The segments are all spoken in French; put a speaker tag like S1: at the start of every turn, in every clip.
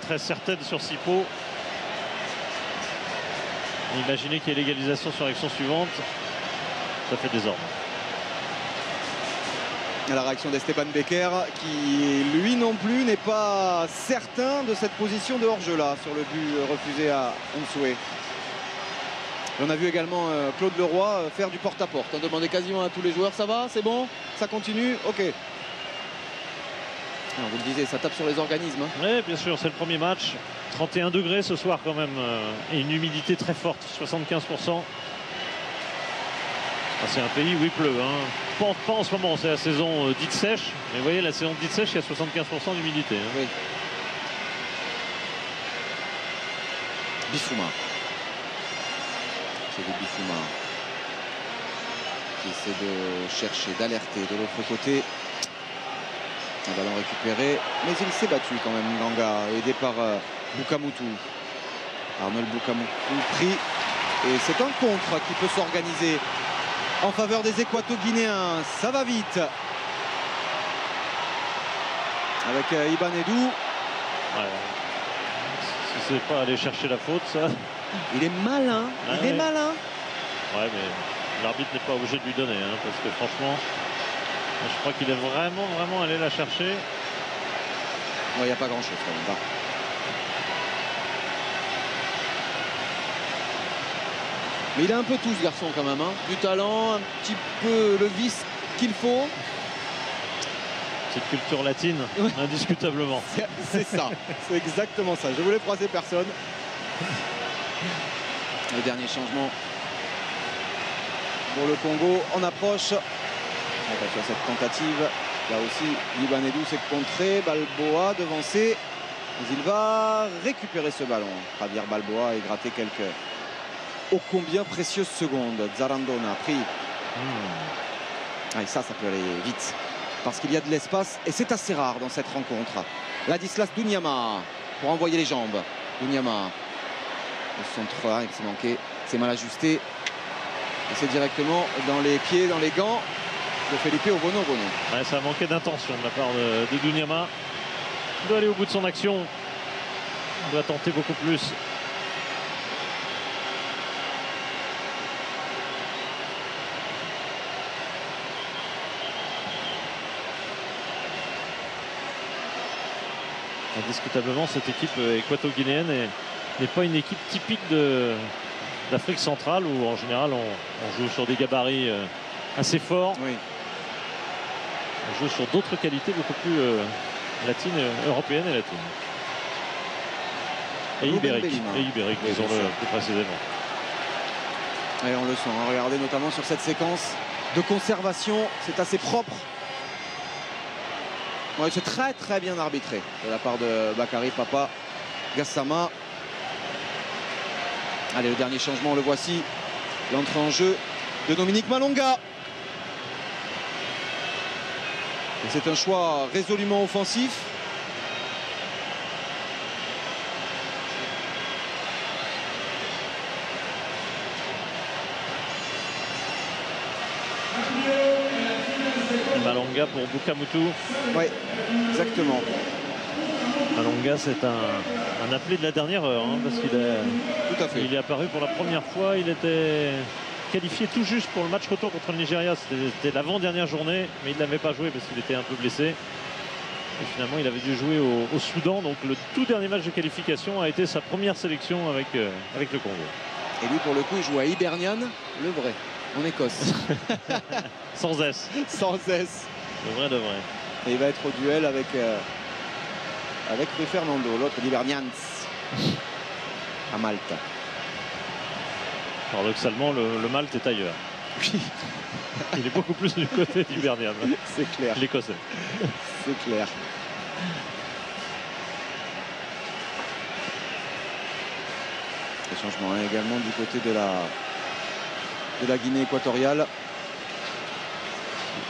S1: Très certaine sur Sipo. Imaginez qu'il y ait l'égalisation sur l'action suivante. Ça fait désordre.
S2: La réaction d'Esteban Becker qui lui non plus n'est pas certain de cette position de hors-jeu là sur le but refusé à Nsoué. On a vu également Claude Leroy faire du porte-à-porte, hein, demander quasiment à tous les joueurs: ça va, c'est bon, ça continue, ok. Alors, vous le disiez, ça tape sur les organismes. Hein.
S1: Oui, bien sûr, c'est le premier match. 31 degrés ce soir quand même, et une humidité très forte, 75%. C'est un pays où il pleut. Hein. Pas en ce moment, c'est la saison dite sèche. Mais vous voyez, la saison dite sèche, il y a 75% d'humidité. Hein.
S2: Oui. Bifouma. C'est le Bifouma qui essaie de chercher, d'alerter de l'autre côté. Un ballon récupéré, mais il s'est battu quand même, Nganga, aidé par Bukamutu. Arnold Bukamutu pris, et c'est un contre qui peut s'organiser en faveur des Équato-Guinéens. Ça va vite avec Ibanedou.
S1: Ouais. Si c'est pas aller chercher la faute, ça.
S2: Il est malin, il est malin.
S1: Ouais, mais l'arbitre n'est pas obligé de lui donner, hein, parce que franchement, je crois qu'il est vraiment allé la chercher.
S2: Il n'y a pas grand chose quand même. Mais il a un peu tout, ce garçon, quand même. Hein. Du talent, un petit peu le vice qu'il faut.
S1: Cette culture latine, ouais. Indiscutablement.
S2: C'est ça, c'est exactement ça. Je voulais froisser personne. Le dernier changement pour le Congo en approche. Attention à cette tentative. Là aussi, Ibanedou s'est contré. Balboa devancé. Mais il va récupérer ce ballon. Javier Balboa et gratter quelques ô combien précieuses secondes. Zarandona a pris. Et ça peut aller vite. Parce qu'il y a de l'espace. Et c'est assez rare dans cette rencontre. Ladislas Dounyama pour envoyer les jambes. Dounyama. Le centre qui s'est manqué. C'est mal ajusté. Et c'est directement dans les pieds, dans les gants de Felipe Obono.
S1: Ouais, ça a manqué d'intention de la part de Dounyama. Il doit aller au bout de son action. Il doit tenter beaucoup plus. Indiscutablement, cette équipe équato-guinéenne n'est pas une équipe typique d'Afrique centrale où en général on joue sur des gabarits assez forts.
S2: Oui.
S1: On joue sur d'autres qualités beaucoup plus latines, européennes et latines. Et ibériques, disons-le plus précisément.
S2: Et on le sent, hein. Regardez notamment sur cette séquence de conservation, c'est assez propre. Ouais, c'est très bien arbitré de la part de Bakary Papa Gassama. Allez, le dernier changement, le voici. L'entrée en jeu de Dominique Malonga. C'est un choix résolument offensif.
S1: Malonga pour Bukamutu.
S2: Oui, exactement.
S1: Malonga, c'est un appelé de la dernière heure, hein, parce qu'il est apparu pour la première fois. Il était qualifié tout juste pour le match retour contre le Nigeria. C'était l'avant-dernière journée, mais il ne l'avait pas joué parce qu'il était un peu blessé. Et finalement, il avait dû jouer au Soudan. Donc le tout dernier match de qualification a été sa première sélection avec le Congo.
S2: Et lui, pour le coup, il joue à Hibernian, le vrai, en Écosse.
S1: Sans S.
S2: Sans S.
S1: Le vrai de vrai.
S2: Et il va être au duel avec Rui Fernando, l'autre d'Hibernians, à Malte.
S1: Paradoxalement, le Malte est ailleurs. Il est beaucoup plus du côté d'Hibernian.
S2: C'est clair.
S1: L'Écossais.
S2: C'est clair. Les changements également du côté de la Guinée équatoriale.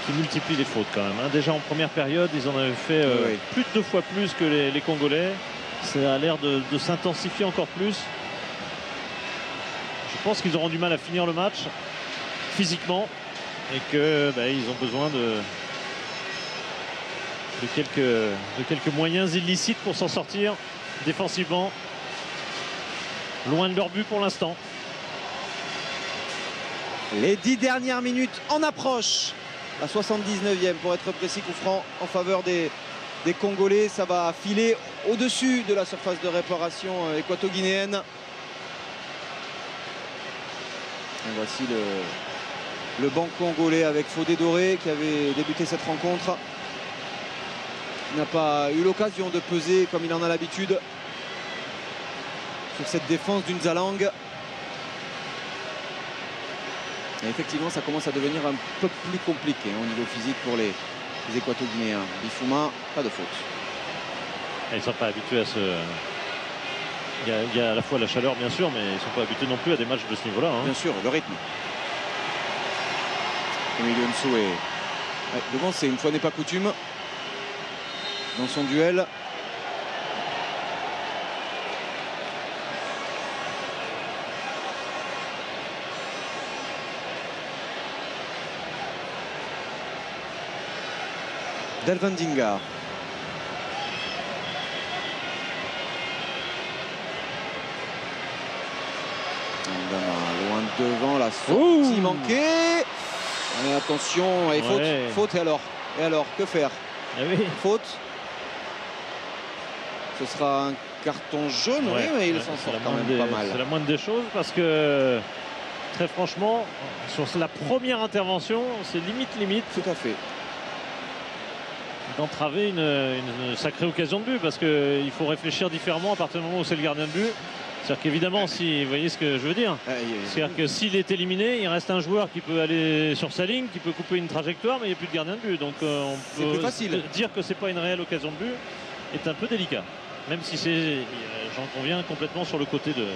S1: Qui multiplie les fautes quand même. Hein. Déjà en première période, ils en avaient fait plus de 2 fois plus que les Congolais. Ça a l'air de s'intensifier encore plus. Je pense qu'ils auront du mal à finir le match physiquement et que ils ont besoin de quelques moyens illicites pour s'en sortir. défensivement. Loin de leur but pour l'instant.
S2: Les 10 dernières minutes en approche. La 79e pour être précis, coup franc en faveur des Congolais. Ça va filer au-dessus de la surface de réparation équato-guinéenne. Et voici le banc congolais avec Fodé Doré qui avait débuté cette rencontre. Il n'a pas eu l'occasion de peser comme il en a l'habitude sur cette défense d'une Zalang. Et effectivement, ça commence à devenir un peu plus compliqué au niveau physique pour les équato-guinéens. Bifouma, pas de faute.
S1: Ils ne sont pas habitués à ce... Il y a à la fois la chaleur, bien sûr, mais ils ne sont pas habitués non plus à des matchs de ce niveau-là. Hein.
S2: Bien sûr, le rythme. Emilio Nsoué. Devant, c'est une fois n'est pas coutume. Dans son duel. Delvin Dinga. Loin devant, la sortie manquée. Et attention, et faute, faute, et alors, que faire?
S1: Oui.
S2: Faute. Ce sera un carton jaune, oui, mais il s'en sort quand même pas mal.
S1: C'est la moindre des choses parce que, très franchement, sur la première intervention, c'est limite.
S2: Tout à fait.
S1: D'entraver une sacrée occasion de but parce qu'il faut réfléchir différemment à partir du moment où c'est le gardien de but. C'est-à-dire qu'évidemment, si vous voyez ce que je veux dire, c'est-à-dire que s'il est éliminé, il reste un joueur qui peut aller sur sa ligne, qui peut couper une trajectoire, mais il n'y a plus de gardien de but. Donc on peut dire que c'est pas une réelle occasion de but est un peu délicat. Même si c'est, j'en conviens, complètement sur le côté de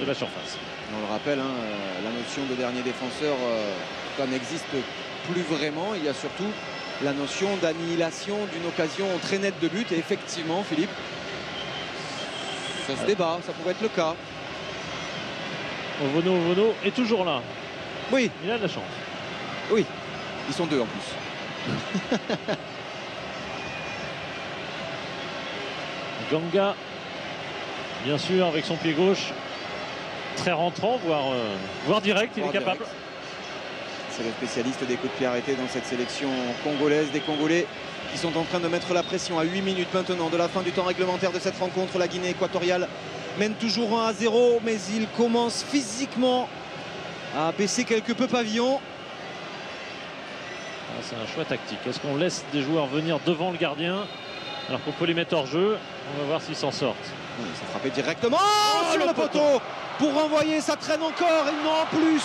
S1: la surface.
S2: On le rappelle, hein, la notion de dernier défenseur n'existe plus vraiment. Il y a surtout la notion d'annihilation d'une occasion très nette de but. Et effectivement, Philippe, ça se débat, ça pourrait être le cas.
S1: Ovono est toujours là.
S2: Oui.
S1: Il a de la chance.
S2: Oui, ils sont deux en plus.
S1: Ganga, bien sûr, avec son pied gauche, très rentrant, voire direct, il est capable.
S2: C'est le spécialiste des coups de pied arrêtés dans cette sélection congolaise. Des Congolais qui sont en train de mettre la pression à 8 minutes maintenant de la fin du temps réglementaire de cette rencontre. La Guinée équatoriale mène toujours 1-0, mais il commence physiquement à baisser quelque peu pavillon.
S1: C'est un choix tactique. Est-ce qu'on laisse des joueurs venir devant le gardien alors qu'on peut les mettre hors jeu? On va voir s'ils s'en sortent.
S2: Ça frappait directement sur le poteau pour renvoyer. Ça traîne encore. Et non, en plus,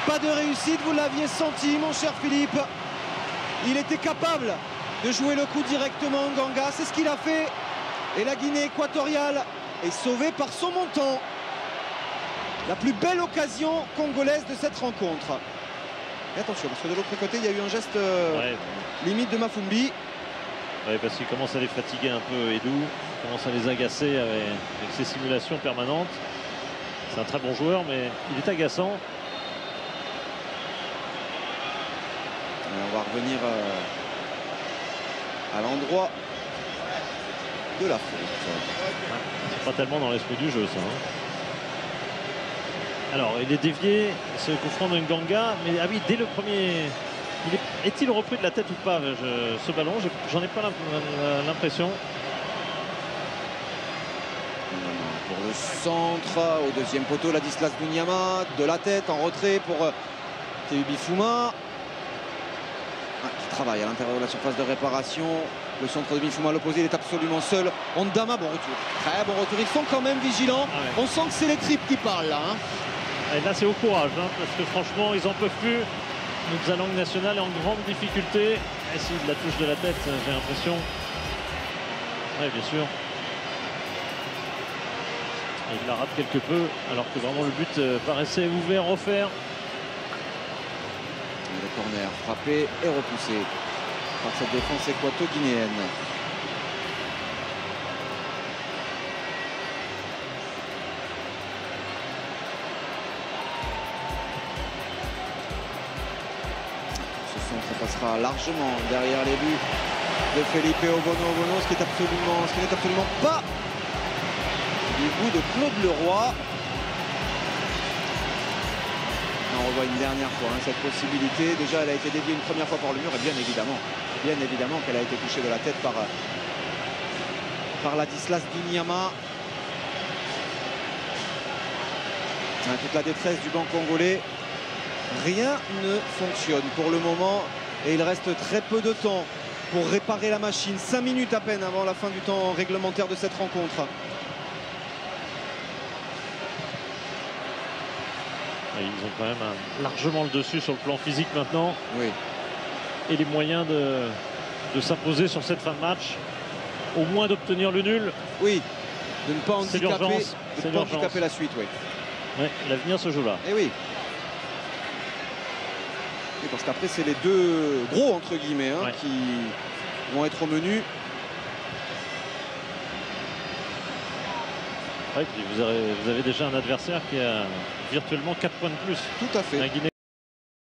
S2: pas de réussite. Vous l'aviez senti, mon cher Philippe. Il était capable de jouer le coup directement. Ganga, c'est ce qu'il a fait. Et la Guinée équatoriale est sauvée par son montant. La plus belle occasion congolaise de cette rencontre. Et attention, parce que de l'autre côté, il y a eu un geste limite de Mafumbi.
S1: Oui, parce qu'il commence à les fatiguer un peu, Edou. Il commence à les agacer avec ses simulations permanentes. C'est un très bon joueur, mais il est agaçant.
S2: On va revenir à l'endroit de la faute.
S1: C'est pas tellement dans l'esprit du jeu, ça. Alors, il est dévié, ce coup franc de Ganga, mais ah oui, dès le premier... Est-il repris de la tête ou pas, ce ballon? J'en ai pas l'impression.
S2: Pour le centre, au deuxième poteau, Ladislas Munyama, de la tête, en retrait pour Théu Bifouma. Qui travaille à l'intérieur de la surface de réparation. Le centre de Bifouma à l'opposé, il est absolument seul. Ondama, bon retour. Très bon retour. Ils sont quand même vigilants. On sent que c'est les tripes qui parlent là.
S1: Et là, c'est au courage, parce que franchement, ils en peuvent plus. Notre Zalang nationale est en grande difficulté. Et s'il la touche de la tête, j'ai l'impression. Oui, bien sûr. Et il la rate quelque peu, alors que vraiment le but paraissait ouvert, offert.
S2: Le corner frappé et repoussé par cette défense équato-guinéenne. Ça passera largement derrière les buts de Felipe Ovono, ce qui n'est absolument pas du bout de Claude Leroy. On revoit une dernière fois cette possibilité. Déjà, elle a été déviée une première fois par le mur et bien évidemment qu'elle a été touchée de la tête par Ladislas Bignama. Toute la détresse du banc congolais. Rien ne fonctionne pour le moment et il reste très peu de temps pour réparer la machine. 5 minutes à peine avant la fin du temps réglementaire de cette rencontre.
S1: Ils ont quand même largement le dessus sur le plan physique maintenant.
S2: Oui.
S1: Et les moyens de s'imposer sur cette fin de match. Au moins d'obtenir le nul.
S2: Oui, de ne pas handicaper la suite. Oui.
S1: Ouais, l'avenir se joue là.
S2: Et oui. Et parce qu'après, c'est les deux gros, entre guillemets, qui vont être au menu.
S1: Ouais, puis vous avez déjà un adversaire qui a virtuellement 4 points de plus.
S2: Tout à fait.